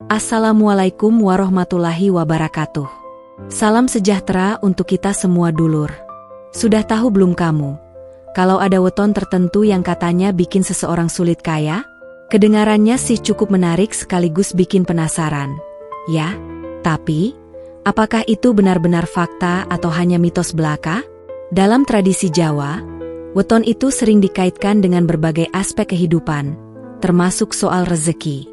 Assalamualaikum warahmatullahi wabarakatuh. Salam sejahtera untuk kita semua dulur. Sudah tahu belum kamu, kalau ada weton tertentu yang katanya bikin seseorang sulit kaya? Kedengarannya sih cukup menarik sekaligus bikin penasaran. Ya, tapi apakah itu benar-benar fakta atau hanya mitos belaka? Dalam tradisi Jawa, weton itu sering dikaitkan dengan berbagai aspek kehidupan, termasuk soal rezeki.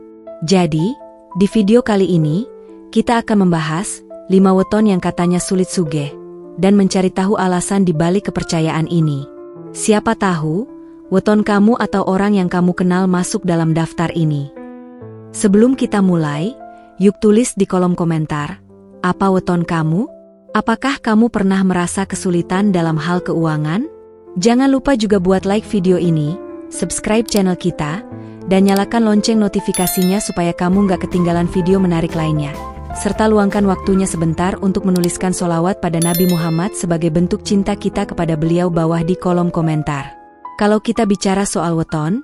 Jadi, di video kali ini, kita akan membahas 5 weton yang katanya sulit sugih, dan mencari tahu alasan di balik kepercayaan ini. Siapa tahu, weton kamu atau orang yang kamu kenal masuk dalam daftar ini. Sebelum kita mulai, yuk tulis di kolom komentar, apa weton kamu? Apakah kamu pernah merasa kesulitan dalam hal keuangan? Jangan lupa juga buat like video ini, subscribe channel kita, dan nyalakan lonceng notifikasinya supaya kamu nggak ketinggalan video menarik lainnya. Serta luangkan waktunya sebentar untuk menuliskan sholawat pada Nabi Muhammad sebagai bentuk cinta kita kepada beliau bawah di kolom komentar. Kalau kita bicara soal weton,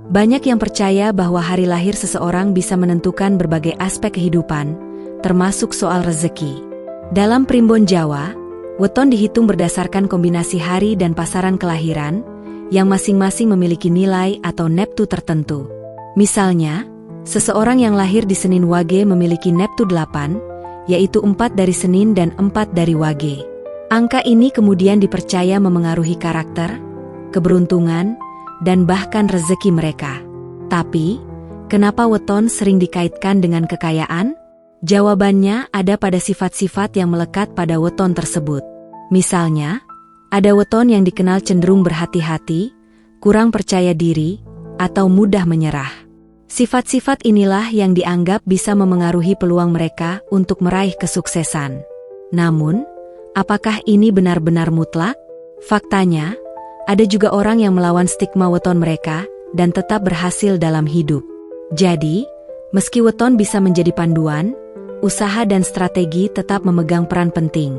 banyak yang percaya bahwa hari lahir seseorang bisa menentukan berbagai aspek kehidupan, termasuk soal rezeki. Dalam primbon Jawa, weton dihitung berdasarkan kombinasi hari dan pasaran kelahiran, yang masing-masing memiliki nilai atau neptu tertentu. Misalnya, seseorang yang lahir di Senin Wage memiliki neptu 8, yaitu 4 dari Senin dan 4 dari Wage. Angka ini kemudian dipercaya memengaruhi karakter, keberuntungan, dan bahkan rezeki mereka. Tapi, kenapa weton sering dikaitkan dengan kekayaan? Jawabannya ada pada sifat-sifat yang melekat pada weton tersebut. Misalnya, ada weton yang dikenal cenderung berhati-hati, kurang percaya diri, atau mudah menyerah. Sifat-sifat inilah yang dianggap bisa memengaruhi peluang mereka untuk meraih kesuksesan. Namun, apakah ini benar-benar mutlak? Faktanya, ada juga orang yang melawan stigma weton mereka dan tetap berhasil dalam hidup. Jadi, meski weton bisa menjadi panduan, usaha dan strategi tetap memegang peran penting.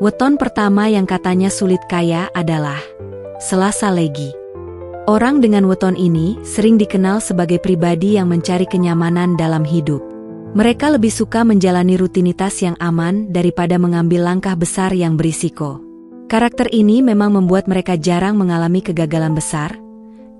Weton pertama yang katanya sulit kaya adalah Selasa Legi. Orang dengan weton ini sering dikenal sebagai pribadi yang mencari kenyamanan dalam hidup. Mereka lebih suka menjalani rutinitas yang aman daripada mengambil langkah besar yang berisiko. Karakter ini memang membuat mereka jarang mengalami kegagalan besar,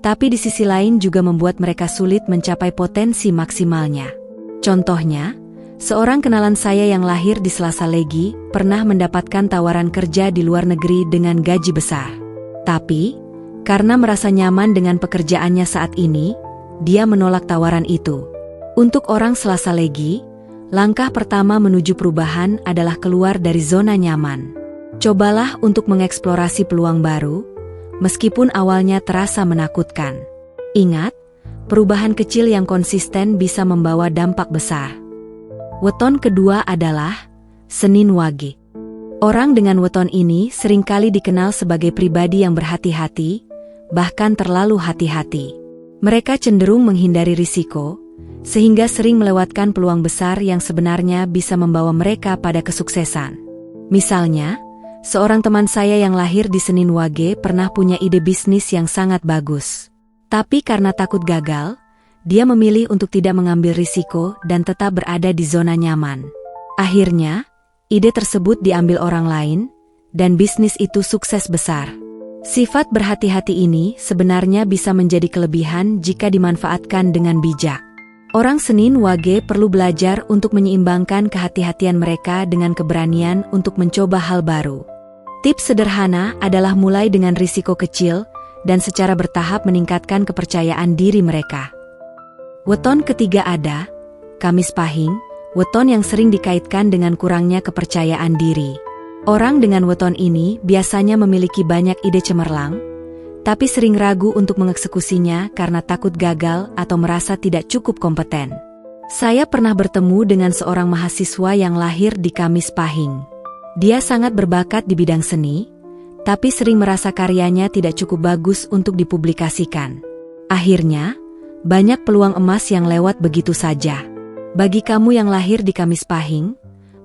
tapi di sisi lain juga membuat mereka sulit mencapai potensi maksimalnya. Contohnya, seorang kenalan saya yang lahir di Selasa Legi pernah mendapatkan tawaran kerja di luar negeri dengan gaji besar. Tapi, karena merasa nyaman dengan pekerjaannya saat ini, dia menolak tawaran itu. Untuk orang Selasa Legi, langkah pertama menuju perubahan adalah keluar dari zona nyaman. Cobalah untuk mengeksplorasi peluang baru, meskipun awalnya terasa menakutkan. Ingat, perubahan kecil yang konsisten bisa membawa dampak besar. Weton kedua adalah Senin Wage. Orang dengan weton ini seringkali dikenal sebagai pribadi yang berhati-hati, bahkan terlalu hati-hati. Mereka cenderung menghindari risiko, sehingga sering melewatkan peluang besar yang sebenarnya bisa membawa mereka pada kesuksesan. Misalnya, seorang teman saya yang lahir di Senin Wage pernah punya ide bisnis yang sangat bagus. Tapi karena takut gagal, dia memilih untuk tidak mengambil risiko dan tetap berada di zona nyaman. Akhirnya, ide tersebut diambil orang lain, dan bisnis itu sukses besar. Sifat berhati-hati ini sebenarnya bisa menjadi kelebihan jika dimanfaatkan dengan bijak. Orang Senin Wage perlu belajar untuk menyeimbangkan kehati-hatian mereka dengan keberanian untuk mencoba hal baru. Tips sederhana adalah mulai dengan risiko kecil dan secara bertahap meningkatkan kepercayaan diri mereka. Weton ketiga ada Kamis Pahing, weton yang sering dikaitkan dengan kurangnya kepercayaan diri. Orang dengan weton ini biasanya memiliki banyak ide cemerlang, tapi sering ragu untuk mengeksekusinya karena takut gagal atau merasa tidak cukup kompeten. Saya pernah bertemu dengan seorang mahasiswa yang lahir di Kamis Pahing. Dia sangat berbakat di bidang seni, tapi sering merasa karyanya tidak cukup bagus untuk dipublikasikan. Akhirnya, banyak peluang emas yang lewat begitu saja. Bagi kamu yang lahir di Kamis Pahing,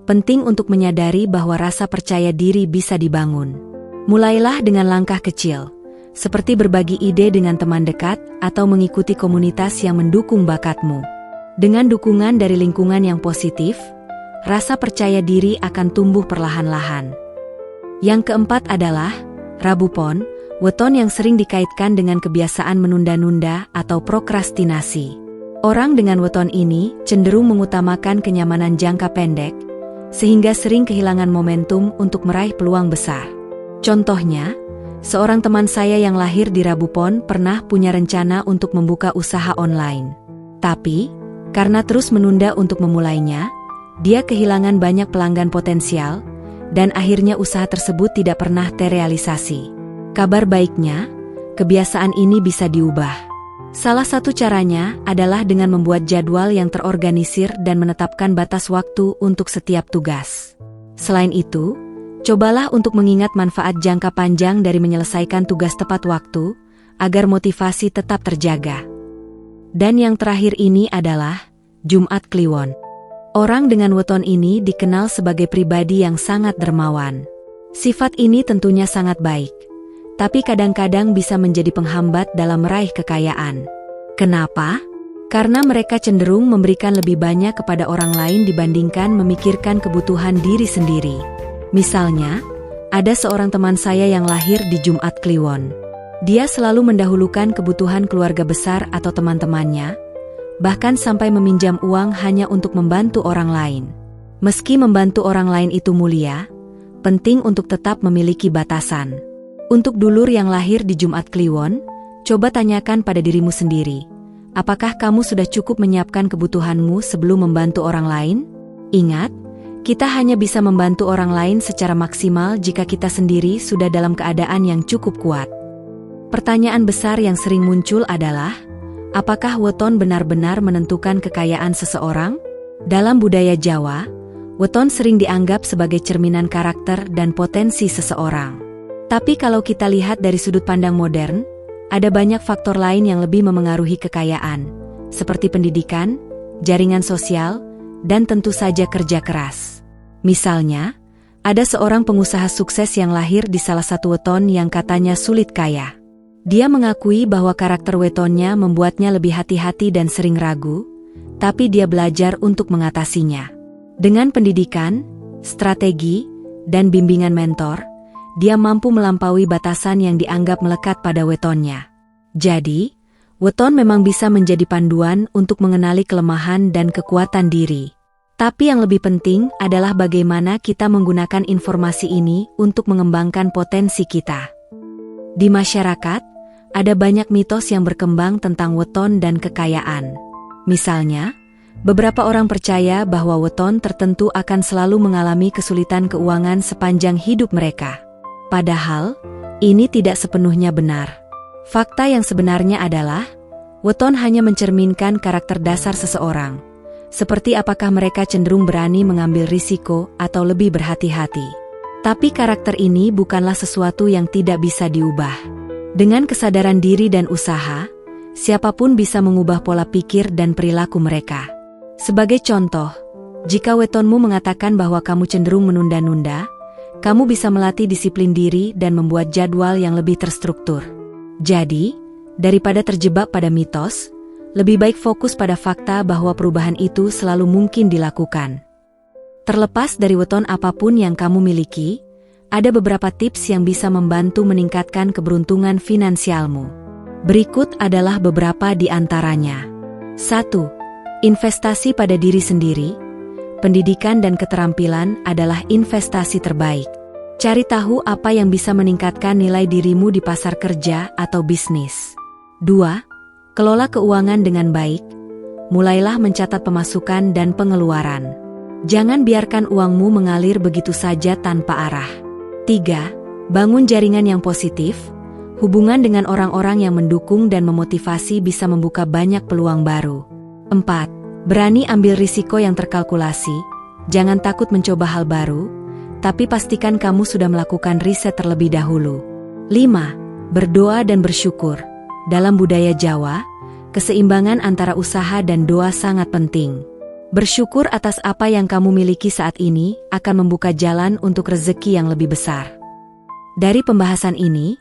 penting untuk menyadari bahwa rasa percaya diri bisa dibangun. Mulailah dengan langkah kecil, seperti berbagi ide dengan teman dekat atau mengikuti komunitas yang mendukung bakatmu. Dengan dukungan dari lingkungan yang positif, rasa percaya diri akan tumbuh perlahan-lahan. Yang keempat adalah Rabu Pon, weton yang sering dikaitkan dengan kebiasaan menunda-nunda atau prokrastinasi. Orang dengan weton ini cenderung mengutamakan kenyamanan jangka pendek, sehingga sering kehilangan momentum untuk meraih peluang besar. Contohnya, seorang teman saya yang lahir di Rabu Pon pernah punya rencana untuk membuka usaha online. Tapi, karena terus menunda untuk memulainya, dia kehilangan banyak pelanggan potensial, dan akhirnya usaha tersebut tidak pernah terrealisasi. Kabar baiknya, kebiasaan ini bisa diubah. Salah satu caranya adalah dengan membuat jadwal yang terorganisir dan menetapkan batas waktu untuk setiap tugas. Selain itu, cobalah untuk mengingat manfaat jangka panjang dari menyelesaikan tugas tepat waktu, agar motivasi tetap terjaga. Dan yang terakhir ini adalah Jumat Kliwon. Orang dengan weton ini dikenal sebagai pribadi yang sangat dermawan. Sifat ini tentunya sangat baik, tapi kadang-kadang bisa menjadi penghambat dalam meraih kekayaan. Kenapa? Karena mereka cenderung memberikan lebih banyak kepada orang lain dibandingkan memikirkan kebutuhan diri sendiri. Misalnya, ada seorang teman saya yang lahir di Jumat Kliwon. Dia selalu mendahulukan kebutuhan keluarga besar atau teman-temannya, bahkan sampai meminjam uang hanya untuk membantu orang lain. Meski membantu orang lain itu mulia, penting untuk tetap memiliki batasan. Untuk dulur yang lahir di Jumat Kliwon, coba tanyakan pada dirimu sendiri, apakah kamu sudah cukup menyiapkan kebutuhanmu sebelum membantu orang lain? Ingat, kita hanya bisa membantu orang lain secara maksimal jika kita sendiri sudah dalam keadaan yang cukup kuat. Pertanyaan besar yang sering muncul adalah, apakah weton benar-benar menentukan kekayaan seseorang? Dalam budaya Jawa, weton sering dianggap sebagai cerminan karakter dan potensi seseorang. Tapi kalau kita lihat dari sudut pandang modern, ada banyak faktor lain yang lebih memengaruhi kekayaan, seperti pendidikan, jaringan sosial, dan tentu saja kerja keras. Misalnya, ada seorang pengusaha sukses yang lahir di salah satu weton yang katanya sulit kaya. Dia mengakui bahwa karakter wetonnya membuatnya lebih hati-hati dan sering ragu, tapi dia belajar untuk mengatasinya. Dengan pendidikan, strategi, dan bimbingan mentor, dia mampu melampaui batasan yang dianggap melekat pada wetonnya. Jadi, weton memang bisa menjadi panduan untuk mengenali kelemahan dan kekuatan diri. Tapi yang lebih penting adalah bagaimana kita menggunakan informasi ini untuk mengembangkan potensi kita. Di masyarakat, ada banyak mitos yang berkembang tentang weton dan kekayaan. Misalnya, beberapa orang percaya bahwa weton tertentu akan selalu mengalami kesulitan keuangan sepanjang hidup mereka. Padahal, ini tidak sepenuhnya benar. Fakta yang sebenarnya adalah, weton hanya mencerminkan karakter dasar seseorang, seperti apakah mereka cenderung berani mengambil risiko atau lebih berhati-hati. Tapi karakter ini bukanlah sesuatu yang tidak bisa diubah. Dengan kesadaran diri dan usaha, siapapun bisa mengubah pola pikir dan perilaku mereka. Sebagai contoh, jika wetonmu mengatakan bahwa kamu cenderung menunda-nunda, kamu bisa melatih disiplin diri dan membuat jadwal yang lebih terstruktur. Jadi, daripada terjebak pada mitos, lebih baik fokus pada fakta bahwa perubahan itu selalu mungkin dilakukan. Terlepas dari weton apapun yang kamu miliki, ada beberapa tips yang bisa membantu meningkatkan keberuntungan finansialmu. Berikut adalah beberapa di antaranya. 1. Investasi pada diri sendiri. Pendidikan dan keterampilan adalah investasi terbaik. Cari tahu apa yang bisa meningkatkan nilai dirimu di pasar kerja atau bisnis. 2. Kelola keuangan dengan baik. Mulailah mencatat pemasukan dan pengeluaran. Jangan biarkan uangmu mengalir begitu saja tanpa arah. 3. Bangun jaringan yang positif. Hubungan dengan orang-orang yang mendukung dan memotivasi bisa membuka banyak peluang baru. 4. Berani ambil risiko yang terkalkulasi. Jangan takut mencoba hal baru, tapi pastikan kamu sudah melakukan riset terlebih dahulu. 5. Berdoa dan bersyukur. Dalam budaya Jawa, keseimbangan antara usaha dan doa sangat penting. Bersyukur atas apa yang kamu miliki saat ini akan membuka jalan untuk rezeki yang lebih besar. Dari pembahasan ini,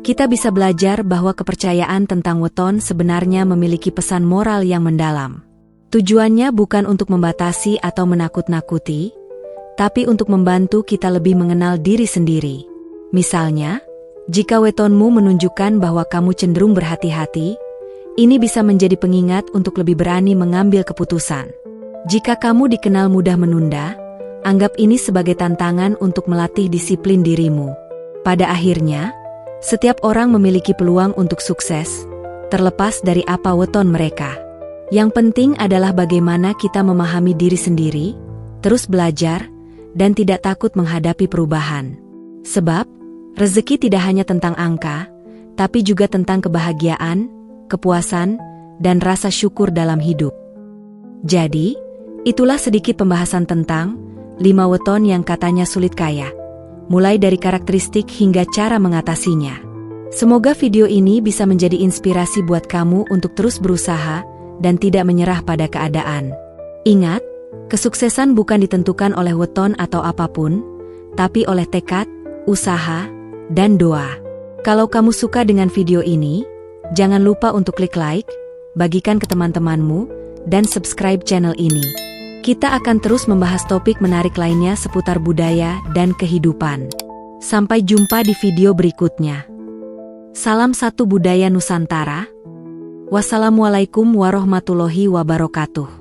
kita bisa belajar bahwa kepercayaan tentang weton sebenarnya memiliki pesan moral yang mendalam. Tujuannya bukan untuk membatasi atau menakut-nakuti, tapi untuk membantu kita lebih mengenal diri sendiri. Misalnya, jika wetonmu menunjukkan bahwa kamu cenderung berhati-hati, ini bisa menjadi pengingat untuk lebih berani mengambil keputusan. Jika kamu dikenal mudah menunda, anggap ini sebagai tantangan untuk melatih disiplin dirimu. Pada akhirnya, setiap orang memiliki peluang untuk sukses, terlepas dari apa weton mereka. Yang penting adalah bagaimana kita memahami diri sendiri, terus belajar, dan tidak takut menghadapi perubahan. Sebab, rezeki tidak hanya tentang angka, tapi juga tentang kebahagiaan, kepuasan, dan rasa syukur dalam hidup. Jadi, itulah sedikit pembahasan tentang 5 weton yang katanya sulit kaya, mulai dari karakteristik hingga cara mengatasinya. Semoga video ini bisa menjadi inspirasi buat kamu untuk terus berusaha dan tidak menyerah pada keadaan. Ingat, kesuksesan bukan ditentukan oleh weton atau apapun, tapi oleh tekad, usaha, dan doa. Kalau kamu suka dengan video ini, jangan lupa untuk klik like, bagikan ke teman-temanmu, dan subscribe channel ini. Kita akan terus membahas topik menarik lainnya seputar budaya dan kehidupan. Sampai jumpa di video berikutnya. Salam satu budaya Nusantara. Wassalamualaikum warahmatullahi wabarakatuh.